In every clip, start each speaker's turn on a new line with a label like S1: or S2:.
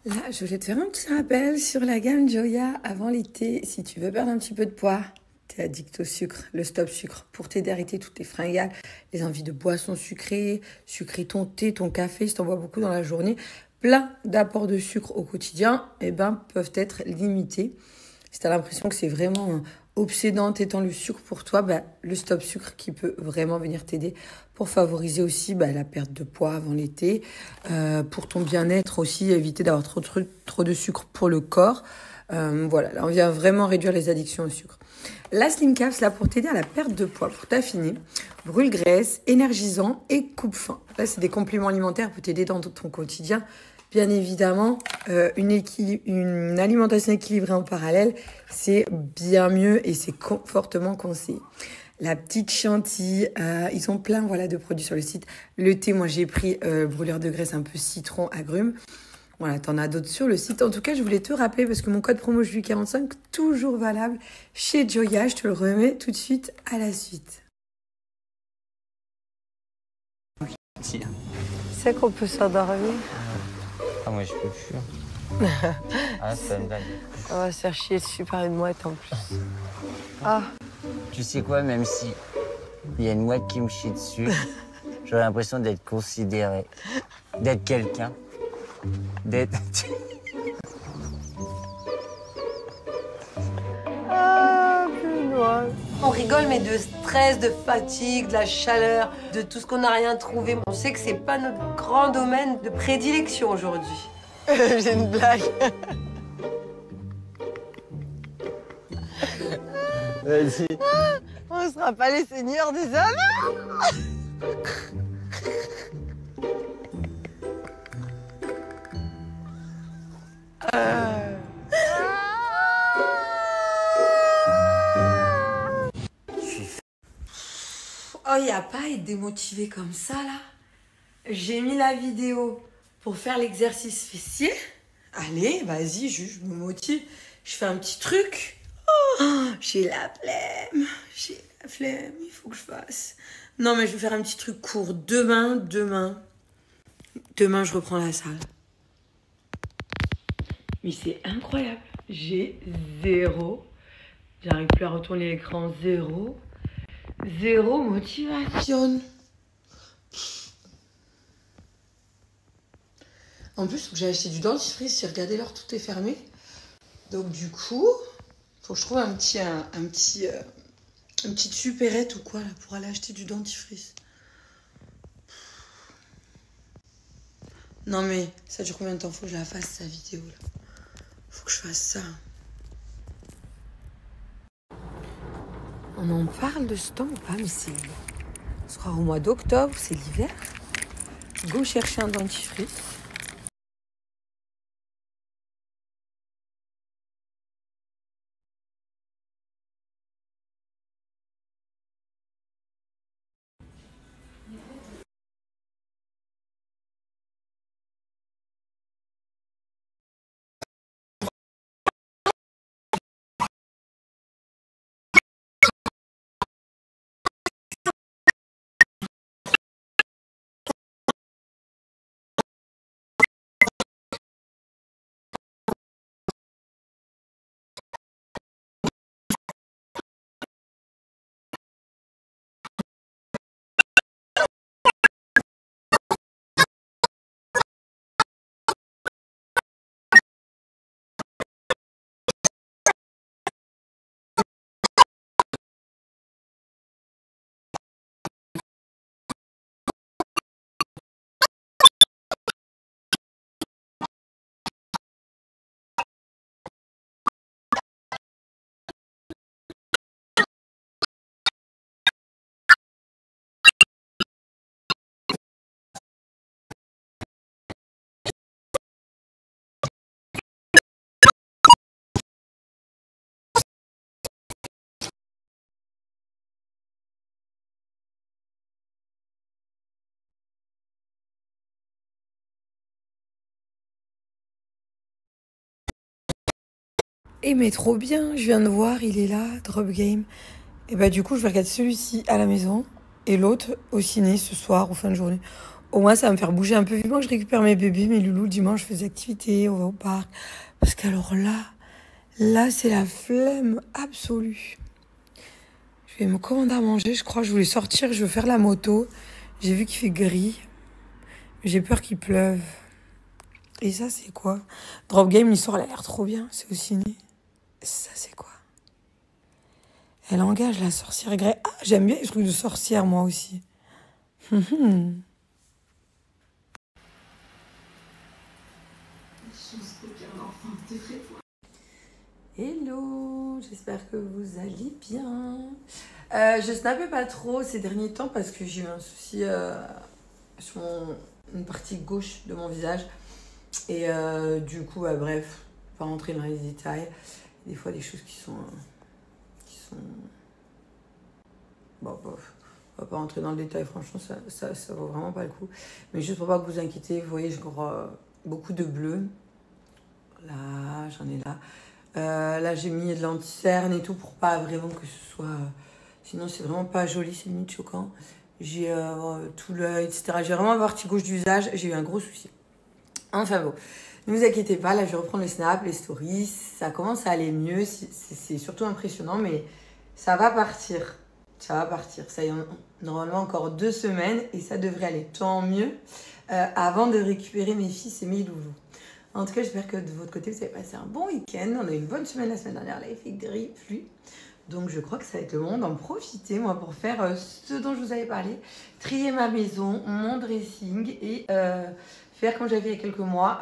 S1: Là, je voulais te faire un petit rappel sur la gamme Joya avant l'été. Si tu veux perdre un petit peu de poids, t'es addict au sucre, le stop sucre pour t'aider à arrêter toutes tes fringales, les envies de boissons sucrées, sucrer ton thé, ton café, si t'en bois beaucoup dans la journée. Plein d'apports de sucre au quotidien, peuvent être limités. Si t'as l'impression que c'est vraiment obsédant, étant le sucre pour toi, le stop sucre qui peut vraiment venir t'aider pour favoriser aussi la perte de poids avant l'été, pour ton bien-être aussi, éviter d'avoir trop de sucre pour le corps. Voilà, là on vient vraiment réduire les addictions au sucre. La Slim Caps, là, pour t'aider à la perte de poids, pour t'affiner, brûle-graisse, énergisant et coupe-faim. Là, c'est des compléments alimentaires pour t'aider dans ton quotidien. Bien évidemment, une alimentation équilibrée en parallèle, c'est bien mieux et c'est fortement conseillé. La petite chantilly, ils ont plein de produits sur le site. Le thé, moi j'ai pris brûleur de graisse un peu citron, agrumes. Voilà, t'en as d'autres sur le site. En tout cas, je voulais te rappeler parce que mon code promo JULIE45, toujours valable chez Joya. Je te le remets tout de suite à la suite.
S2: C'est qu'on peut s'endormir.
S3: Ah, moi je peux plus. Ah, ça me donne.
S2: On va se faire chier dessus par une mouette en plus. Ah.
S3: Tu sais quoi, même si il y a une mouette qui me chie dessus, j'aurais l'impression d'être considéré, d'être quelqu'un, d'être...
S2: Ah, Benoît. On rigole, mais de stress, de fatigue, de la chaleur, de tout ce qu'on n'a rien trouvé. On sait que c'est pas notre grand domaine de prédilection aujourd'hui. J'ai une blague.
S3: Vas-y.
S2: On sera pas les seigneurs des honneurs.
S1: Oh, il n'y a pas à être démotivé comme ça, là. J'ai mis la vidéo pour faire l'exercice fessier. Allez, vas-y, je me motive. Je fais un petit truc. Oh, j'ai la flemme. Il faut que je fasse. Non, mais je vais faire un petit truc court. Demain, je reprends la salle. Mais c'est incroyable. J'ai zéro. J'arrive plus à retourner l'écran. Zéro motivation. En plus, faut que j'ai acheté du dentifrice. J'ai regardé l'heure, tout est fermé. Donc du coup, faut que je trouve une petite supérette ou quoi là pour aller acheter du dentifrice. Non mais ça dure combien de temps? Faut que je la fasse sa vidéo là. Faut que je fasse ça. On en parle de ce temps ou pas? Mais c'est... On sera au mois d'octobre, c'est l'hiver. Go chercher un dentifrice. Eh mais trop bien, je viens de voir, il est là, Drop Game. Et du coup, je vais regarder celui-ci à la maison et l'autre au ciné ce soir ou fin de journée. Au moins, ça va me faire bouger un peu. Vivement que je récupère mes bébés, mes loulous. Dimanche, je fais des activités, on va au parc. Parce qu'alors là, c'est la flemme absolue. Je vais me commander à manger. Je crois que je voulais sortir, je veux faire la moto. J'ai vu qu'il fait gris. J'ai peur qu'il pleuve. Et ça, c'est quoi? Drop Game, l'histoire, elle a l'air trop bien. C'est au ciné. Ça, c'est quoi? Elle engage la sorcière Grey. Ah, j'aime bien les trucs de sorcière, moi aussi. Hello, j'espère que vous allez bien. Je snappais pas trop ces derniers temps parce que j'ai eu un souci sur une partie gauche de mon visage. Et du coup, bref, pas rentrer dans les détails. Des fois, des choses qui sont bon, bof. On va pas rentrer dans le détail, franchement, ça vaut vraiment pas le coup. Mais juste pour pas que vous inquiétez, vous voyez, je vois beaucoup de bleu. Là, j'en ai là. Là, j'ai mis de l'anti-cerne et tout pour pas vraiment que ce soit... sinon, c'est vraiment pas joli, c'est limite choquant. J'ai tout l'œil, etc. J'ai vraiment la partie gauche du visage, j'ai eu un gros souci. Enfin bon, ne vous inquiétez pas, là, je vais reprendre les snaps, les stories. Ça commence à aller mieux, c'est surtout impressionnant, mais ça va partir. Ça va partir. Ça y est, normalement encore 2 semaines et ça devrait aller tant mieux avant de récupérer mes fils et mes loulous. En tout cas, j'espère que de votre côté, vous avez passé un bon week-end. On a eu une bonne semaine la semaine dernière. Là, il fait gris, pluie. Donc, je crois que ça va être le moment d'en profiter, moi, pour faire ce dont je vous avais parlé. Trier ma maison, mon dressing et faire comme j'avais il y a quelques mois.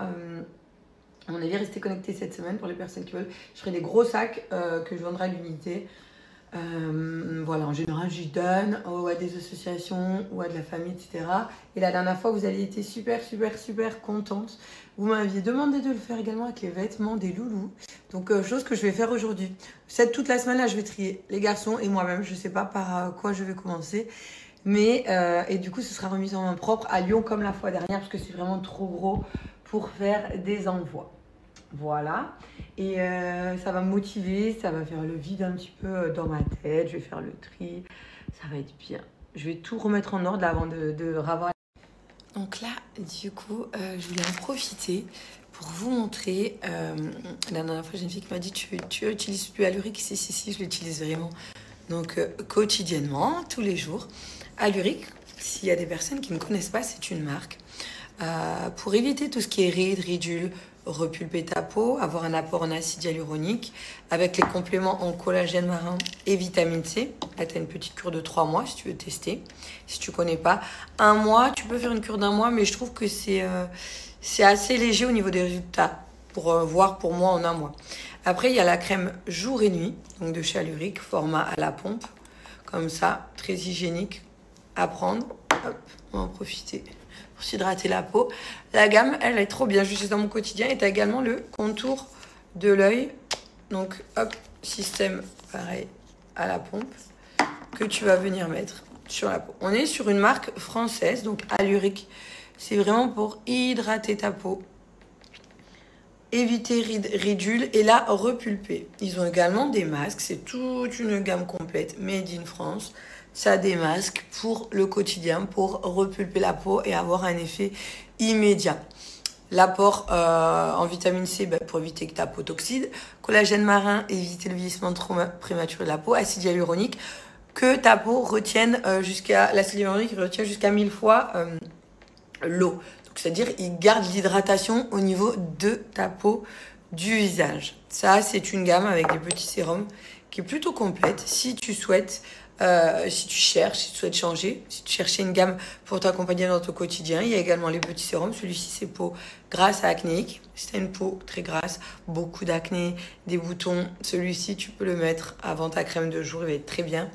S1: À mon avis, restez connectés cette semaine pour les personnes qui veulent. Je ferai des gros sacs que je vendrai à l'unité. Voilà, en général, j'y donne ou à des associations ou à de la famille, etc. Et la dernière fois, vous avez été super contente. Vous m'aviez demandé de le faire également avec les vêtements des loulous. Donc, chose que je vais faire aujourd'hui. Toute la semaine, là, je vais trier les garçons et moi-même. Je ne sais pas par quoi je vais commencer. Mais, et du coup, ce sera remis en main propre à Lyon comme la fois dernière parce que c'est vraiment trop gros pour faire des envois. Voilà. Et ça va me motiver, ça va faire le vide un petit peu dans ma tête. Je vais faire le tri, ça va être bien. Je vais tout remettre en ordre avant de ravoir. Donc là, du coup, je voulais en profiter pour vous montrer. La dernière fois, j'ai une fille qui m'a dit tu utilises plus Alluric? Si, je l'utilise vraiment. Donc quotidiennement, tous les jours. Alluric, s'il y a des personnes qui ne connaissent pas, c'est une marque. Pour éviter tout ce qui est rides, ridules, repulper ta peau, avoir un apport en acide hyaluronique avec les compléments en collagène marin et vitamine C. Là, tu as une petite cure de 3 mois si tu veux tester. Si tu connais pas, 1 mois, tu peux faire une cure d'1 mois, mais je trouve que c'est assez léger au niveau des résultats pour voir pour moi en 1 mois. Après, il y a la crème jour et nuit, donc de chez Alluric, format à la pompe, comme ça, très hygiénique à prendre. Hop, on va en profiter pour s'hydrater la peau. La gamme, elle est trop bien. Juste dans mon quotidien. Et tu as également le contour de l'œil. Donc, hop, système pareil à la pompe que tu vas venir mettre sur la peau. On est sur une marque française, donc Alluric. C'est vraiment pour hydrater ta peau. Éviter ridules et la repulper. Ils ont également des masques. C'est toute une gamme complète. Made in France. Ça a des masques pour le quotidien, pour repulper la peau et avoir un effet immédiat. L'apport en vitamine C pour éviter que ta peau t'oxyde. Collagène marin, éviter le vieillissement trop prématuré de la peau. Acide hyaluronique, que ta peau retienne l'acide hyaluronique retient jusqu'à 1000 fois l'eau. Donc c'est-à-dire il garde l'hydratation au niveau de ta peau du visage. Ça, c'est une gamme avec des petits sérums qui est plutôt complète. Si tu souhaites... si tu souhaites changer, si tu cherchais une gamme pour t'accompagner dans ton quotidien, il y a également les petits sérums. Celui-ci, c'est peau grasse à acnéique. Si tu as une peau très grasse, beaucoup d'acné, des boutons, celui-ci, tu peux le mettre avant ta crème de jour, il va être très bien.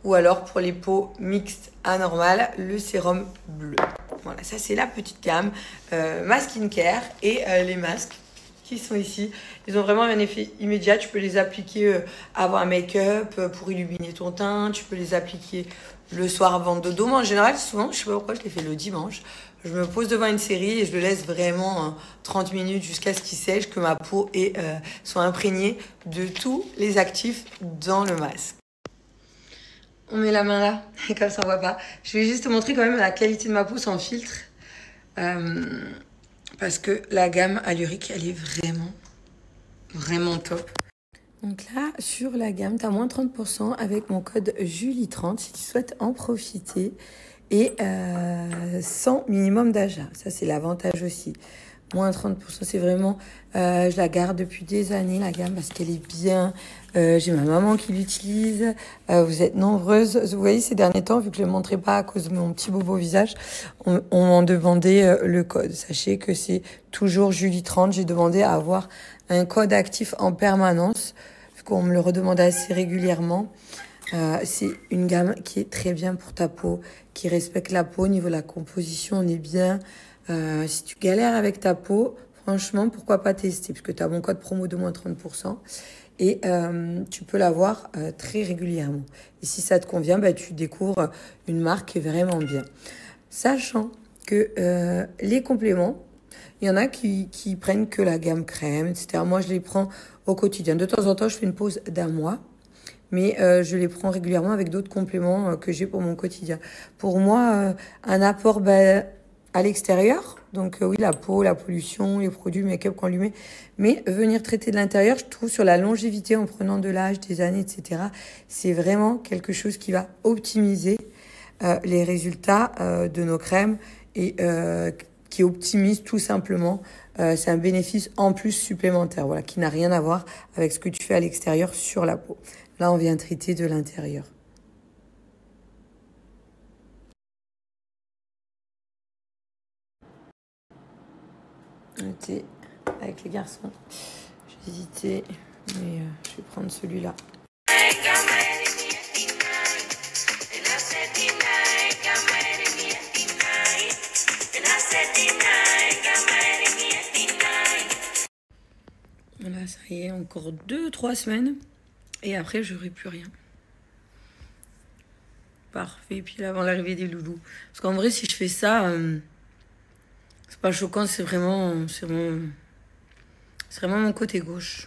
S1: Ou alors, pour les peaux mixtes anormales, le sérum bleu. Voilà, ça, c'est la petite gamme. Ma skincare et les masques qui sont ici. Ils ont vraiment un effet immédiat. Tu peux les appliquer avant un make-up pour illuminer ton teint. Tu peux les appliquer le soir avant de dodo. Moi, en général, souvent, je sais pas pourquoi je les fais le dimanche. Je me pose devant une série et je le laisse vraiment 30 minutes jusqu'à ce qu'il sèche, que ma peau soit imprégnée de tous les actifs dans le masque. On met la main là, et comme ça on voit pas. Je vais juste te montrer quand même la qualité de ma peau sans filtre. Parce que la gamme Alluric, elle est vraiment top. Donc là, sur la gamme, tu as moins 30% avec mon code Julie30 si tu souhaites en profiter. Et sans minimum d'achat. Ça, c'est l'avantage aussi. Moins 30%, c'est vraiment... je la garde depuis des années, la gamme, parce qu'elle est bien. J'ai ma maman qui l'utilise. Vous êtes nombreuses. Vous voyez, ces derniers temps, vu que je ne le montrais pas à cause de mon petit bobo visage, on m'en demandait le code. Sachez que c'est toujours Julie30. J'ai demandé à avoir un code actif en permanence, parce qu'on me le redemande assez régulièrement. C'est une gamme qui est très bien pour ta peau, qui respecte la peau. Au niveau de la composition, on est bien. Si tu galères avec ta peau, franchement, pourquoi pas tester? Parce que tu as mon code promo de moins 30%. Et tu peux l'avoir très régulièrement. Et si ça te convient, bah, tu découvres une marque qui est vraiment bien. Sachant que les compléments, il y en a qui prennent que la gamme crème, etc. Moi, je les prends au quotidien. De temps en temps, je fais une pause d'un mois. Mais je les prends régulièrement avec d'autres compléments que j'ai pour mon quotidien. Pour moi, un apport à l'extérieur, donc oui, la peau, la pollution, les produits, make-up qu'on lui met, mais venir traiter de l'intérieur, je trouve sur la longévité en prenant de l'âge, des années, etc., c'est vraiment quelque chose qui va optimiser les résultats de nos crèmes et qui optimise tout simplement. C'est un bénéfice en plus supplémentaire, voilà, qui n'a rien à voir avec ce que tu fais à l'extérieur sur la peau. Là, on vient traiter de l'intérieur. J'étais avec les garçons. J'ai hésité, mais je vais prendre celui-là. Voilà, ça y est, encore 2-3 semaines. Et après, je n'aurai plus rien. Parfait. Puis là, avant l'arrivée des loulous. Parce qu'en vrai, si je fais ça, c'est pas choquant, c'est vraiment mon côté gauche.